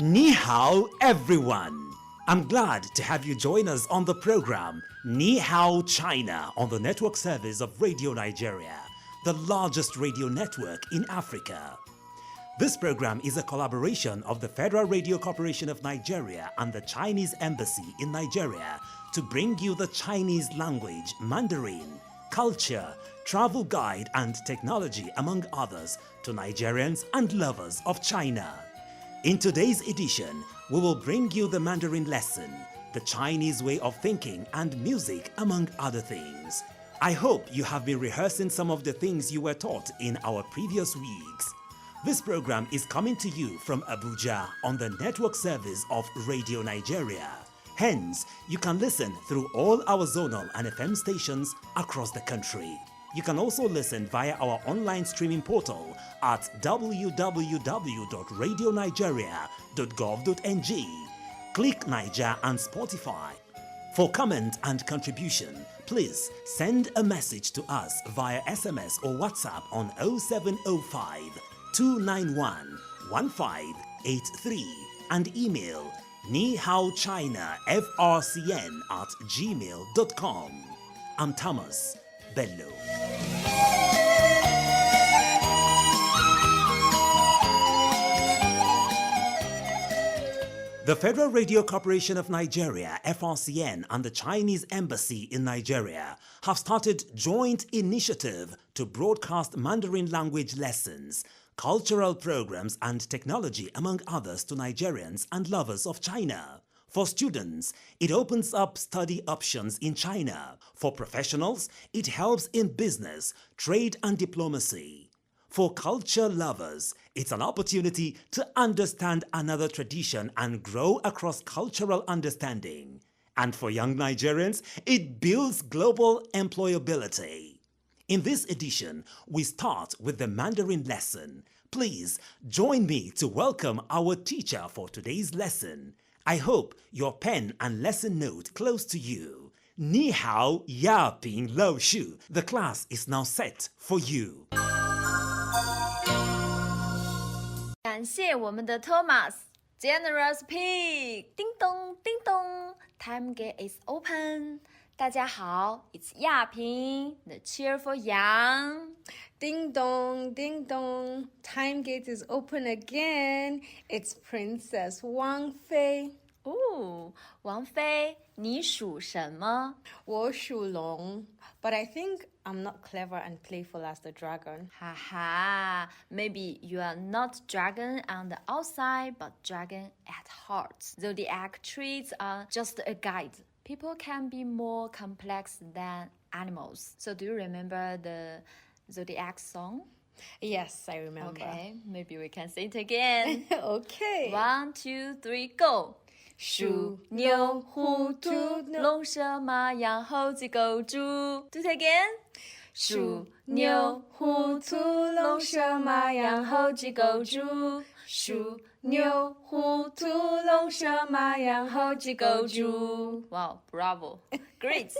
Ni-Hao everyone! I'm glad to have you join us on the program Ni-Hao China on the network service of Radio Nigeria, the largest radio network in Africa. This program is a collaboration of the Federal Radio Corporation of Nigeria and the Chinese Embassy in Nigeria to bring you the Chinese language, Mandarin, culture, travel guide and technology among others to Nigerians and lovers of China. In today's edition, we will bring you the Mandarin lesson, the Chinese way of thinking and music among other things. I hope you have been rehearsing some of the things you were taught in our previous weeks. This program is coming to you from Abuja on the network service of Radio Nigeria. Hence, you can listen through all our zonal and FM stations across the country. You can also listen via our online streaming portal at www.radionigeria.gov.ng. Click Niger and Spotify. For comment and contribution, please send a message to us via SMS or WhatsApp on 0705 291 1583 and email Ni-Hao China FRCN at gmail.com. I'm Thomas Bello. The Federal Radio Corporation of Nigeria, FRCN, and the Chinese Embassy in Nigeria have started joint initiative to broadcast Mandarin language lessons, cultural programs and technology among others to Nigerians and lovers of China. For students, it opens up study options in China. For professionals, it helps in business, trade and diplomacy. For culture lovers, it's an opportunity to understand another tradition and grow across cultural understanding. And for young Nigerians, it builds global employability. In this edition, we start with the Mandarin lesson. Please join me to welcome our teacher for today's lesson. I hope your pen and lesson note close to you. Ni-Hao Yaping Lo Shu. The class is now set for you. 感谢我们的 Thomas Generous Pig 叮咚叮咚 Time gate is open 大家好 It's 亚平 The cheerful yang Ding dong, ding dong, time gate is open again. It's Princess Wang Fei. 哦，王菲，你属什么？我属龙, but I think I'm not clever and playful as the dragon. Haha, maybe you are not dragon on the outside, but dragon at heart. Zodiac traits are just a guide. People can be more complex than animals. So do you remember the Zodiac song? Yes, I remember. Okay, maybe we can say it again. Okay. 1, 2, 3, go! 鼠、牛、虎、兔、龙、蛇、马、羊、猴、鸡、狗、猪。Do it again. 鼠、牛、虎、兔、龙、蛇、马、羊、猴、鸡、狗、猪。鼠、牛、虎、兔、龙、蛇、马、羊、猴、鸡、狗、猪。Wow, bravo. Great.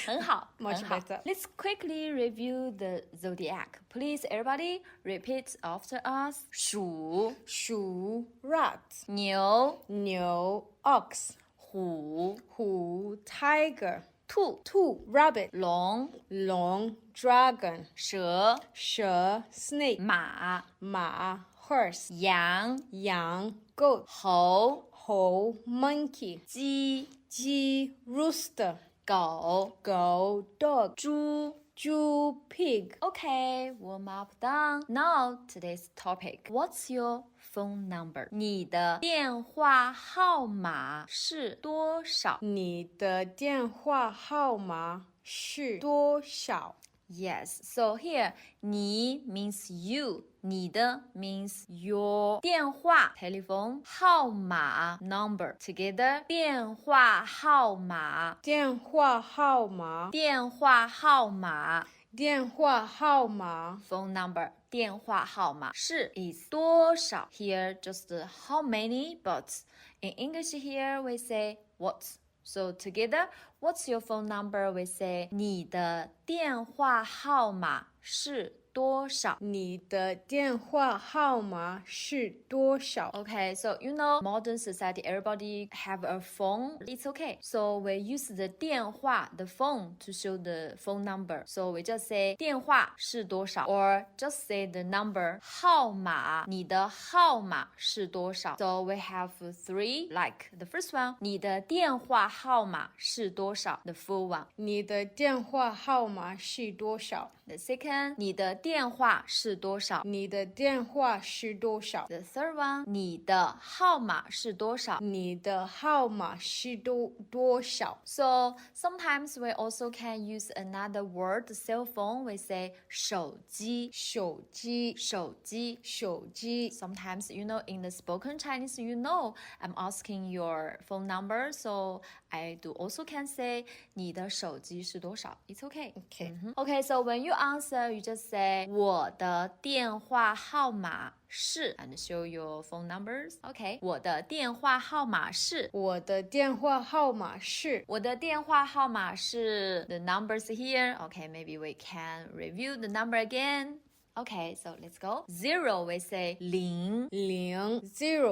很好 Much 很好 better. Let's quickly review the zodiac. Please, everybody, repeat after us. 鼠、鼠 rat, 牛、牛 ox, 虎、虎 tiger, 兔、兔 rabbit, 龙、龙 dragon, 蛇、蛇 snake, 马、马 horse, 羊、羊 goat, 猴、猴 monkey, 鸡、鸡 rooster, 狗、狗 dog, 猪。猪 pig. Okay, warm up done. Now, today's topic. What's your phone number? 你的电话号码是多少？你的电话号码是多少？ Yes, so here, 你 means you. 你的 means your 电话 telephone 号码 number together 电话号码电话号码电话号码电话号码 phone number 电话号码是 is 多少 here just how many but in English here we say what So together, what's your phone number? We say 你的电话号码是多少？你的电话号码是多少？ Okay, so you know, modern society, everybody have a phone. It's okay. So we use the 电话, the phone, to show the phone number. So we just say 电话是多少 or just say the number 号码，你的号码是多少 So we have three, like the first one 你的电话号码是多少 The full one 你的电话号码是多少？ The second 你的电话是多少你的电话是多少？ The third one 你的号码是多少你的号码是多少？ So sometimes we also can use another word, cell phone. We say 手机手机手机手机 Sometimes, you know, in the spoken Chinese, you know, I'm asking your phone number. So I do also can say 你的手机是多少 It's okay. Okay, so when you answer, you just say 我的电话号码是 and show your phone numbers. Okay, 我的电话号码是我的电话号码是我的电话号码是 the numbers here. Okay, maybe we can review the number again. Okay, so let's go. 0, we say 零0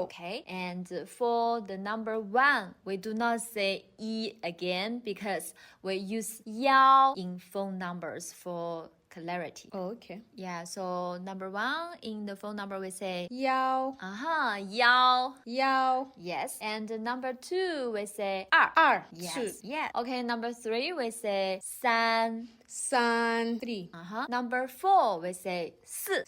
Okay, and for the number 1, we do not say 一 again because we use 1 in phone numbers for clarity. Okay. Yeah, so number 1 in the phone number we say 1 1 1 Yes, and number 2 we say 2 2 Yes, yeah. Okay, number 3 we say 3 3 Number 4 we say 4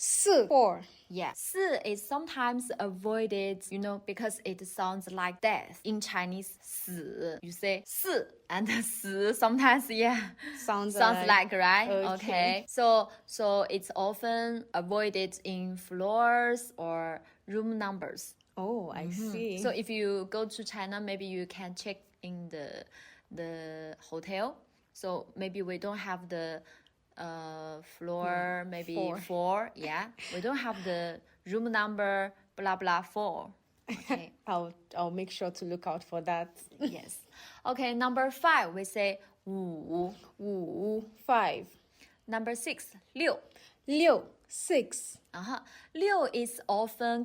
4 Yeah, 4 is sometimes avoided, you know, because it sounds like death. In Chinese, 死 you say 4 and 死 sometimes, yeah, Sounds like right? Okay. So it's often avoided in floors or room numbers. Oh, I see. So if you go to China, maybe you can check in the hotel. So maybe we don't have the floor, maybe 4. Yeah, we don't have the room number blah blah 4. Okay. I'll make sure to look out for that. Yes. Okay, number 5 we say 5. 5 Number 6 6. 6 6 is often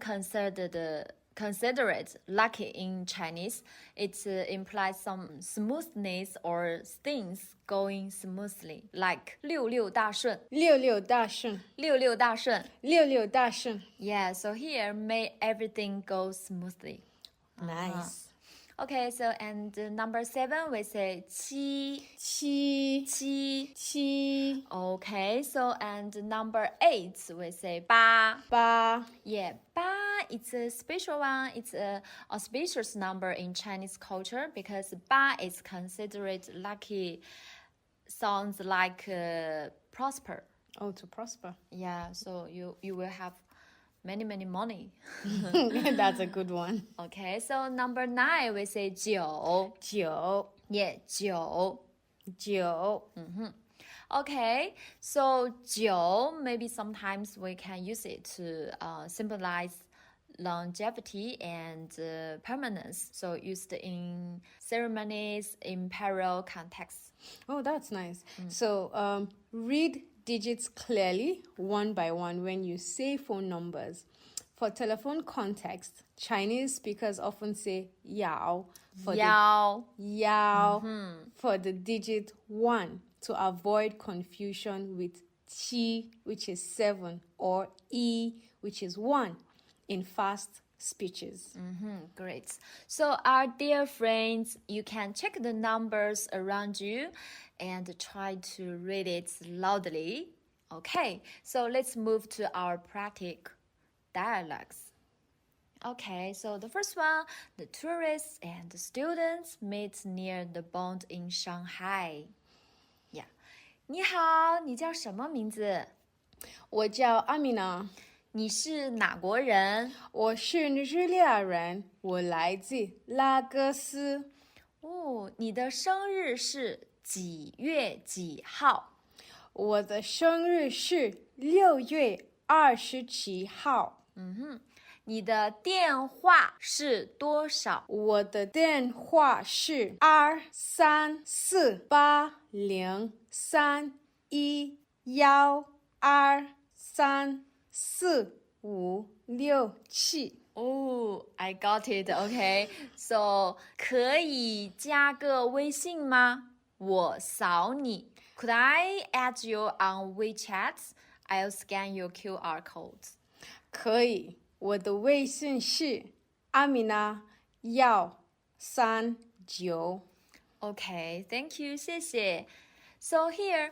considered lucky in Chinese. It implies some smoothness or things going smoothly, like 六六大顺六六大顺六六大顺六六大顺 Yeah, so here, may everything go smoothly. Nice. Okay, so and number 7, we say 七七七 Okay, so and number 8, we say 八八 Yeah, 八 it's a special one. It's a auspicious number in Chinese culture because 八 is considered lucky. Sounds like prosper. Oh, to prosper. Yeah, so you will have many money. That's a good one. Okay, so number 9 we say 九九 Yeah, 九九 Okay, so 九 maybe sometimes we can use it to symbolize longevity and permanence. So used in ceremonies, imperial contexts. Oh, that's nice. So read digits clearly one by one when you say phone numbers. For telephone context, Chinese speakers often say yao for Yao. for the digit 1 to avoid confusion with qi, which is 7, or yi, which is 1 in fast speeches. Great. So our dear friends, you can check the numbers around you and try to read it loudly. Okay, so let's move to our practical dialogues. Okay, so the first one, the tourists and the students meet near the bond in Shanghai. Yeah. 你好，你叫什么名字？我叫阿米娜，你是哪国人？我是尼日利亚人，我来自拉各斯。哦，你的生日是几月几号？我的生日是6月27号。你的电话是多少？我的电话是234803112。三四五六七。 Oh, I got it. Okay. So 可以加个微信吗？我扫你。Could I add you on WeChat? I'll scan your QR code. 可以，我的微信是阿米娜139。 Okay, thank you. 谢谢. So here,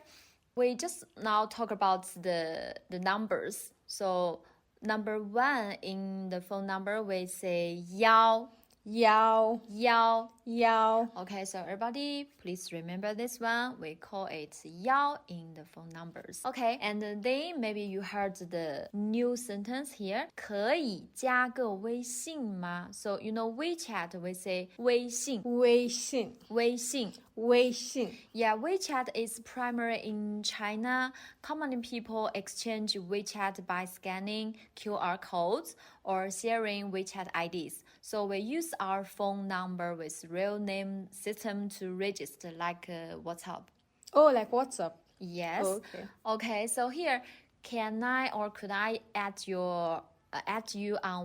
we just now talk about the numbers. So number 1 in the phone number, we say 幺幺幺。幺 Okay, so everybody, please remember this one. We call it 幺 in the phone numbers. Okay, and then maybe you heard the new sentence here. 可以加个微信吗? So you know WeChat, we say 微信。微信微信。微信 Yeah, WeChat is primary in China. Commonly, people exchange WeChat by scanning QR codes or sharing WeChat IDs. So we use our phone number with real name system to register like WhatsApp. Oh, like WhatsApp. Yes. Oh, okay. Okay, so here, can I or could I add you on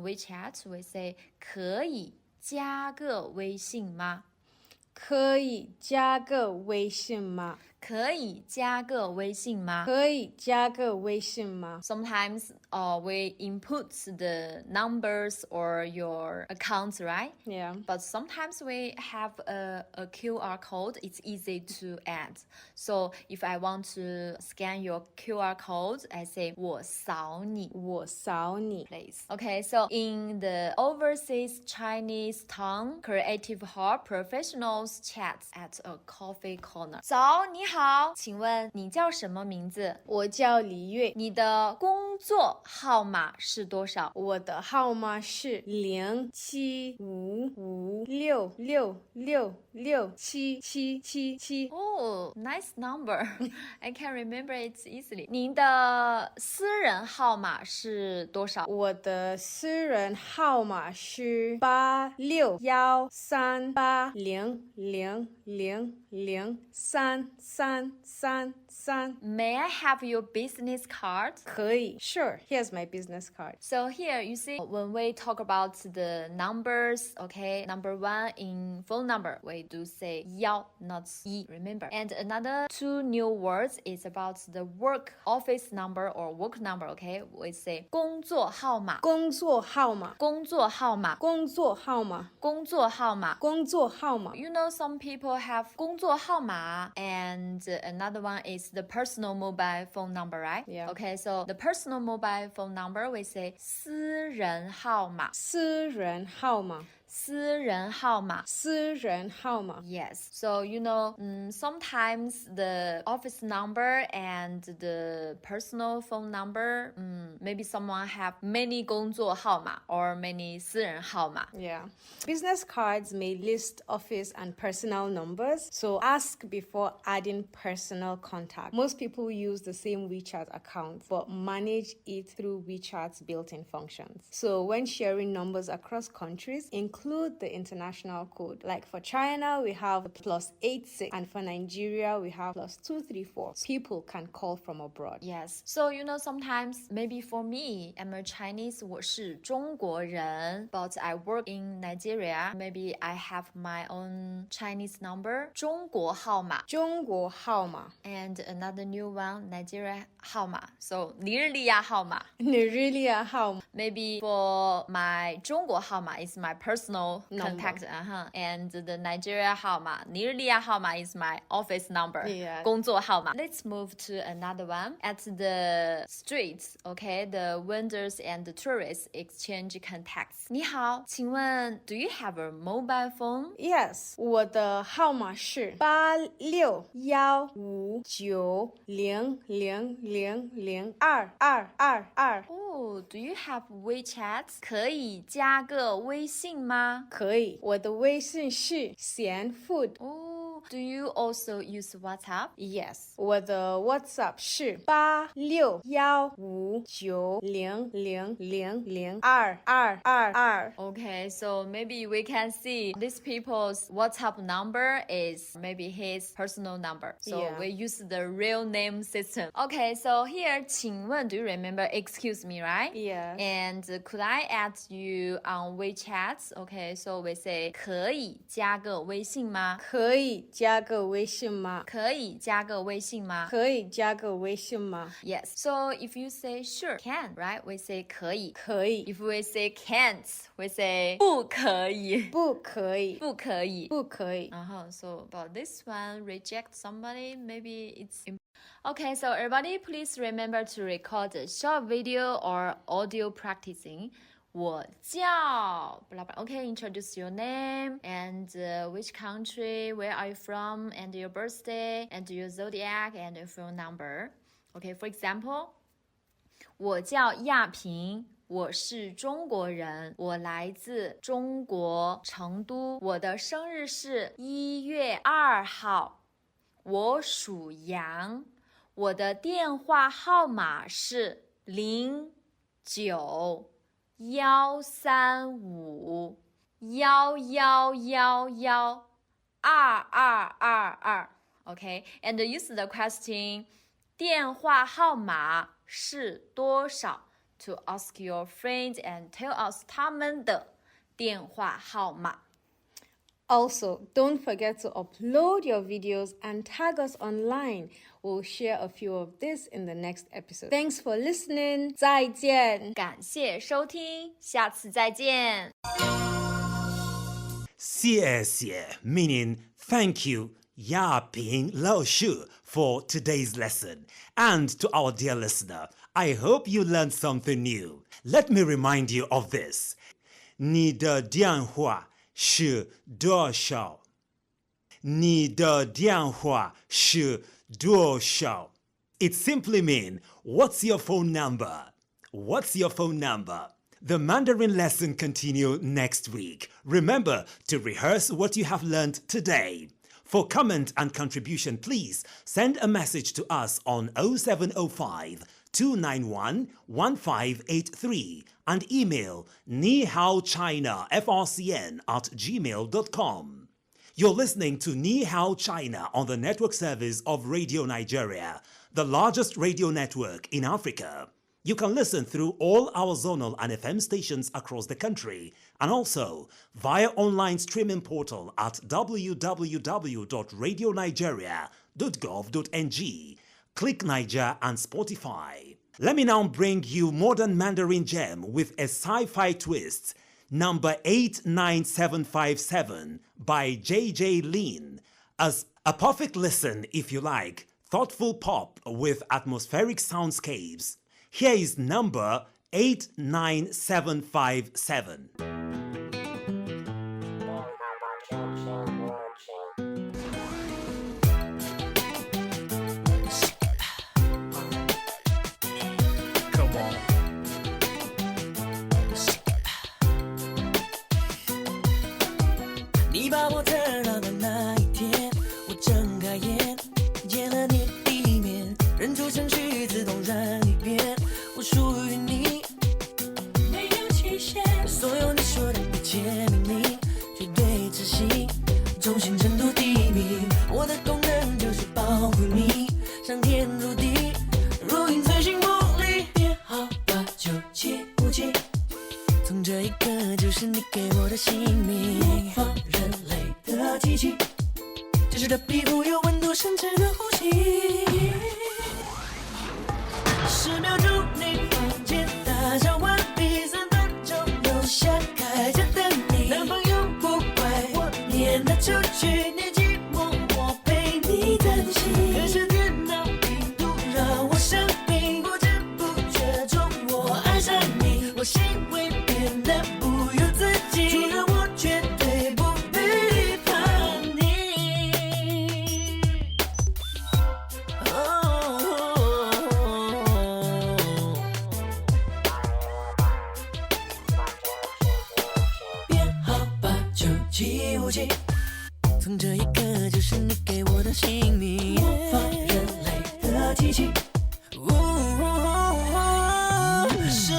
WeChat? We say 可以加个微信吗？可以加个微信吗？可以加个微信吗？可以加个微信吗？ Sometimes we input the numbers or your accounts, right? Yeah. But sometimes we have a QR code. It's easy to add. So if I want to scan your QR code, I say 我扫你。我扫你。 Place. Okay, so in the overseas Chinese tongue, creative hub professionals chat at a coffee corner. 早，你好，请问你叫什么名字？我叫李月，你的工作号码是多少？我的号码是075566677777。Oh, nice number. I can remember it easily. 您的私人号码是多少？我的私人号码是86138000033333。May I have your business card? 可以 Sure, here's my business card. So here you see when we talk about the numbers, okay, number 1 in phone number, we do say 幺 not 一 remember. And another 2 new words is about the work office number or work number, okay? We say 工作号码工作号码工作号码工作号码工作号码工作号码 You know some people have 工作号码 and another one is the personal mobile phone number, right? Yeah. Okay, so the personal mobile phone number we say 私人号码私人号码私人号码私人号码 Yes, so you know, sometimes the office number and the personal phone number, maybe someone have many 工作号码 or many 私人号码 Yeah. Business cards may list office and personal numbers, so ask before adding personal contact. Most people use the same WeChat account, but manage it through WeChat's built-in functions. So when sharing numbers across countries, include the international code. Like for China, we have +86, and for Nigeria, we have +234. People can call from abroad. Yes, so you know sometimes maybe for me, I'm a Chinese, 我是中国人 but I work in Nigeria. Maybe I have my own Chinese number, 中国号码中国号码 and another new one, Nigeria 号码 So 尼日利亚号码 Nigeria 号码 Maybe for my 中国号码 is my personal contact, Number. and the Nigeria 号码 尼日利亚号码 is my office number, Yeah. 工作号码 Let's move to another one. At the streets, okay, the vendors and the tourists exchange contacts. 你好，请问 do you have a mobile phone? Yes, 我的号码是86159000022222。 Oh, do you have WeChat? 可以加个微信吗？可以，我的微信是贤 food。 哦， do you also use WhatsApp? Yes, 我的 WhatsApp 是861590000222. Okay, so maybe we can see this people's WhatsApp number is maybe his personal number. So Yeah. we use the real name system. Okay, so here, 请问, do you remember excuse me, right? Yeah. And could I add you on WeChat? Okay, so we say 可以加个微信吗？可以加个微信吗？可以加个微信吗？可以加个微信吗？ Yes. So if you say sure, can, right? We say 可以。可以 If we say can't, we say 不可以。不可以不可以。不可以 So about this one, reject somebody, maybe it's okay, so everybody please remember to record a short video or audio practicing. 我叫 blah blah. Okay, introduce your name and which country, where are you from, and your birthday, and your zodiac, and your phone number. Okay, for example, 我叫亚平，我是中国人，我来自中国成都，我的生日是1月2号，我属羊，我的电话号码是09-111112222. Okay, and use the question 电话号码是多少 to ask your friends and tell us 他们的电话号码。Also, don't forget to upload your videos and tag us online. We'll share a few of this in the next episode. Thanks for listening. 再见。感谢收听，下次再见。谢谢 meaning thank you, Yaping Laoshu, for today's lesson. And to our dear listener, I hope you learned something new. Let me remind you of this. 你的电话是多少？你的电话是多少？ It simply means, what's your phone number? What's your phone number? The Mandarin lesson continue next week. Remember to rehearse what you have learned today. For comment and contribution, please send a message to us on 0705 291 1583 and email Ni-Hao China FRCN at gmail.com. You're listening to Ni-Hao China on the network service of Radio Nigeria, the largest radio network in Africa. You can listen through all our zonal and FM stations across the country and also via online streaming portal at www.radionigeria.gov.ng. Click Niger and Spotify. Let me now bring you modern Mandarin gem with a sci-fi twist, number 89757 by JJ Lin. As a perfect listen, if you like, thoughtful pop with atmospheric soundscapes. Here is number 89757. Come on. 你把我特到的那一天，我睁开眼，见了你第一面，认出程序自动燃一遍，我属于你，没有期限。所有你说的一切命令，绝对执行，忠心程度第一名。我的功能就是保护你，上天入地，如影随形不离。别好吧，就757，从这一刻就是你给我的姓名。模仿人类的机器，真实的皮肤有温度，深沉的呼吸。10秒钟你房间打扫完毕，3分钟楼下开着等你。男朋友不怪我撵他出去，你寂寞我陪你担心。可是电脑病毒让我生病，不知不觉中我爱上你，我行为变得不由自己，除了我绝对不背叛你。别好吧，就757，从这一刻就是你给我的姓名，模仿人类的机器。10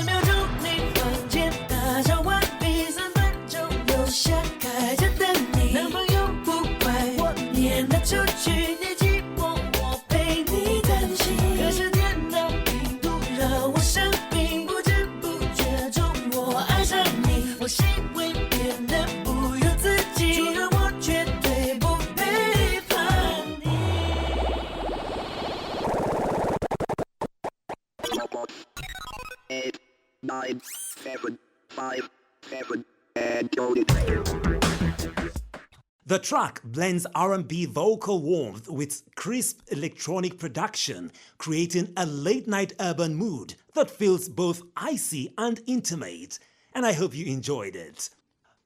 秒钟你房间打扫完毕，3分钟留下开着的你，男朋友不怪我撵他出去，你寂寞我陪你担心，可是电脑病毒让我生病，不知不觉中我爱上你，我行为变得不由自己，就让我绝对不背叛你。8, 9, 7, 5, 7, and go. The track blends R&B vocal warmth with crisp electronic production, creating a late-night urban mood that feels both icy and intimate, and I hope you enjoyed it.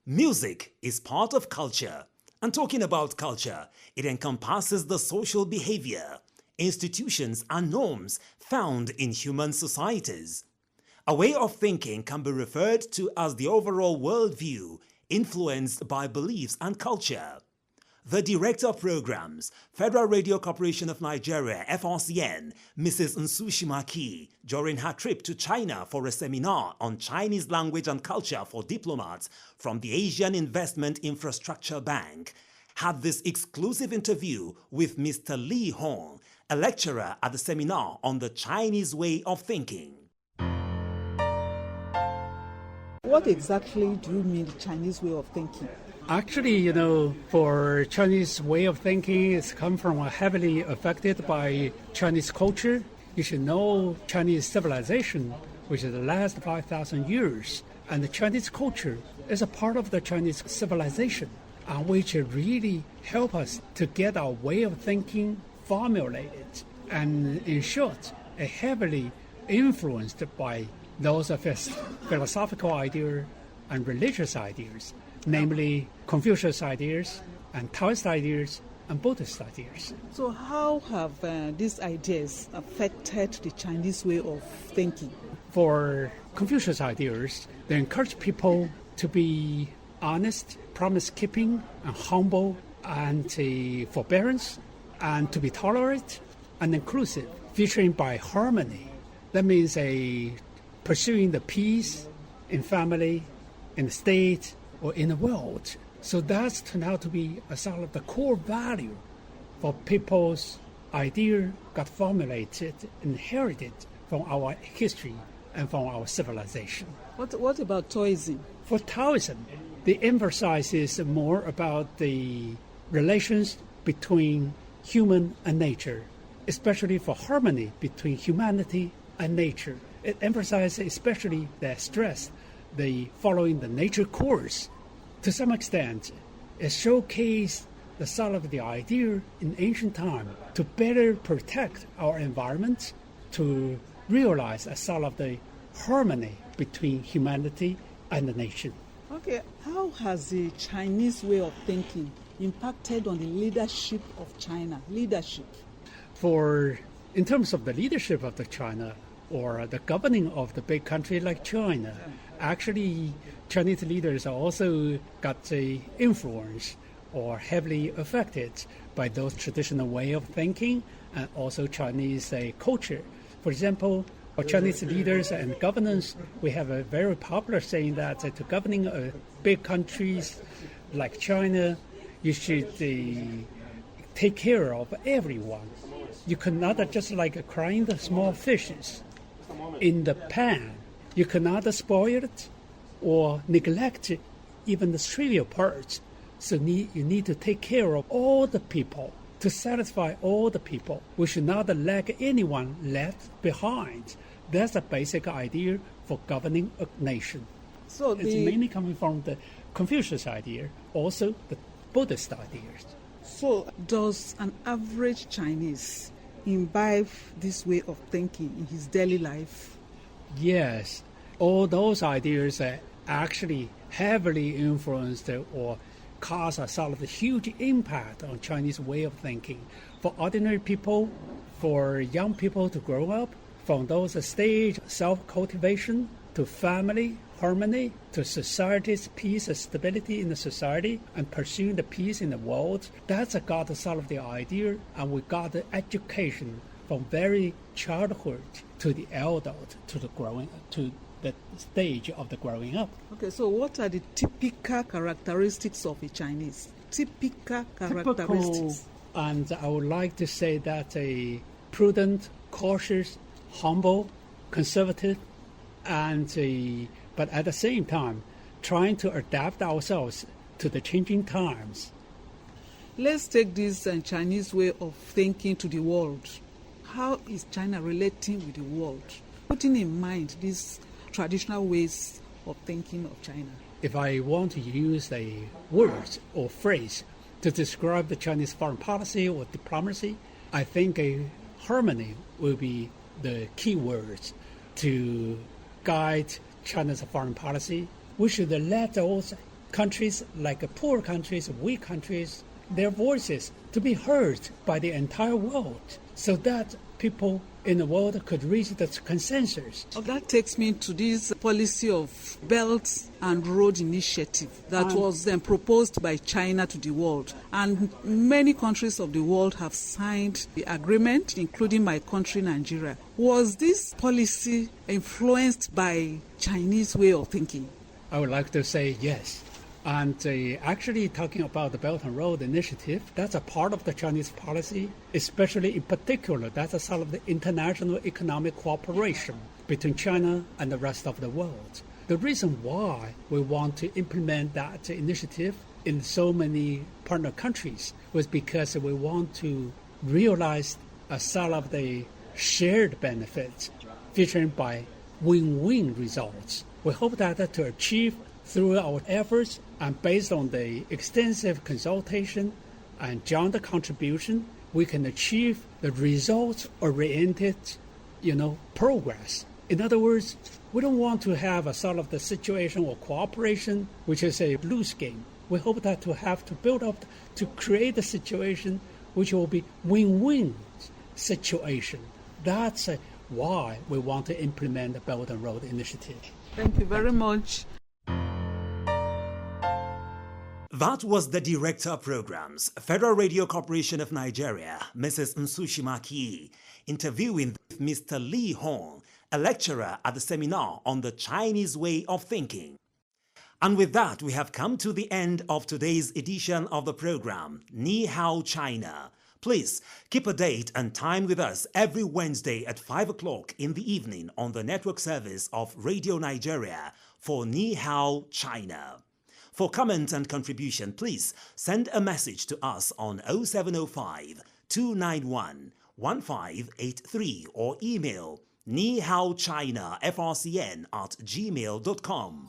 Music is part of culture, and talking about culture, it encompasses the social behavior, institutions and norms found in human societies. A way of thinking can be referred to as the overall worldview influenced by beliefs and culture. The Director of Programs, Federal Radio Corporation of Nigeria, FRCN, Mrs. Msurshima Kighir, during her trip to China for a seminar on Chinese language and culture for diplomats from the Asian Investment Infrastructure Bank, had this exclusive interview with Mr. Li HON, a lecturer at the seminar on the Chinese way of thinking. What exactly do you mean the Chinese way of thinking? Actually, for Chinese way of thinking, it's come from heavily affected by Chinese culture. You should know Chinese civilization, which is the last 5,000 years, and the Chinese culture is a part of the Chinese civilization, which really help us to get our way of thinking formulated, and in short, heavily influenced by those philosophical ideas and religious ideas, namely Confucius ideas and Taoist ideas and Buddhist ideas. So how have these ideas affected the Chinese way of thinking? For Confucius ideas, they encourage people to be honest, promise-keeping, and humble, and forbearance, and to be tolerant and inclusive, featuring by harmony. That means pursuing the peace in family, in the state, or in the world. So that's turned out to be a sort of the core value for people's idea got formulated, inherited from our history and from our civilization. What about Taoism? For Taoism, the emphasis is more about the relations between human and nature, especially for harmony between humanity and nature. It emphasizes especially the stress, the following the nature course. To some extent, it showcases the sort of the idea in ancient time to better protect our environment, to realize a sort of the harmony between humanity and the nation. Okay, how has the Chinese way of thinking impacted on the leadership of China? In terms of the leadership of the China, or the governing of the big country like China, actually Chinese leaders also got the influence or heavily affected by those traditional way of thinking and also Chinese culture. For example, for Chinese leaders and governance, we have a very popular saying that to governing big countries like China, you should take care of everyone. You cannot just like crying the small fishes in the pan. You cannot spoil it or neglect even the trivial parts. So you need to take care of all the people to satisfy all the people. We should not let anyone left behind. That's a basic idea for governing a nation. So it's mainly coming from the Confucius idea, also the Buddhist ideas. So does an average Chinese imbibe this way of thinking in his daily life? Yes, all those ideas are actually heavily influenced or cause a sort of huge impact on Chinese way of thinking. For ordinary people, for young people to grow up, from those stage self-cultivation to family, harmony, to society's peace and stability in the society, and pursuing the peace in the world. That's got to solve the idea, and we got the education from very childhood to the adult, to the stage of the growing up. Okay, so what are the typical characteristics of a Chinese? Typical characteristics. And I would like to say that a prudent, cautious, humble, conservative, but at the same time, trying to adapt ourselves to the changing times. Let's take this Chinese way of thinking to the world. How is China relating with the world? Putting in mind these traditional ways of thinking of China. If I want to use a word or phrase to describe the Chinese foreign policy or diplomacy, I think a harmony will be the key words to guide China's foreign policy. We should let those countries, like poor countries, weak countries, their voices to be heard by the entire world, so that people in the world could reach the consensus. That takes me to this policy of Belt and Road Initiative that was then proposed by China to the world. And many countries of the world have signed the agreement, including my country, Nigeria. Was this policy influenced by Chinese way of thinking? I would like to say yes. And actually talking about the Belt and Road Initiative, that's a part of the Chinese policy, especially in particular, that's a sort of the international economic cooperation between China and the rest of the world. The reason why we want to implement that initiative in so many partner countries was because we want to realize a sort of the shared benefits featuring by win-win results. We hope that to achieve through our efforts and based on the extensive consultation and joint contribution, we can achieve the results-oriented, progress. In other words, we don't want to have a sort of the situation or cooperation, which is a loose game. We hope that to have to build up to create a situation which will be win-win situation. That's why we want to implement the Belt and Road Initiative. Thank you very much. That was the Director of Programs, Federal Radio Corporation of Nigeria, Mrs. Msurshima Kighir, interviewing Mr. Li HON, a lecturer at the seminar on the Chinese way of thinking. And with that, we have come to the end of today's edition of the program, Ni-Hao China. Please keep a date and time with us every Wednesday at 5 o'clock in the evening on the network service of Radio Nigeria for Ni-Hao China. For comment and contribution, please send a message to us on 0705 291 1583 or email Ni-Hao-China FRCN at gmail.com.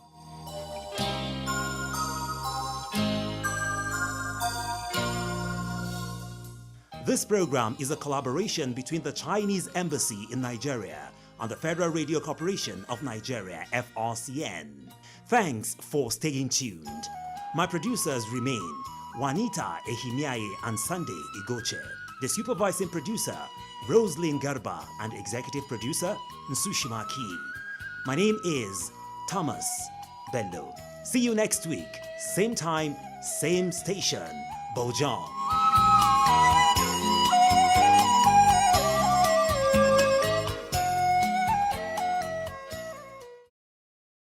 This program is a collaboration between the Chinese Embassy in Nigeria and the Federal Radio Corporation of Nigeria, FRCN. Thanks for staying tuned. My producers remain Juanita Ehimiaye and Sunday Igoche. The supervising producer, Roselyn Garba, and executive producer, Msurshima Kighir. My name is Thomas Bello. See you next week, same time, same station. Bojong.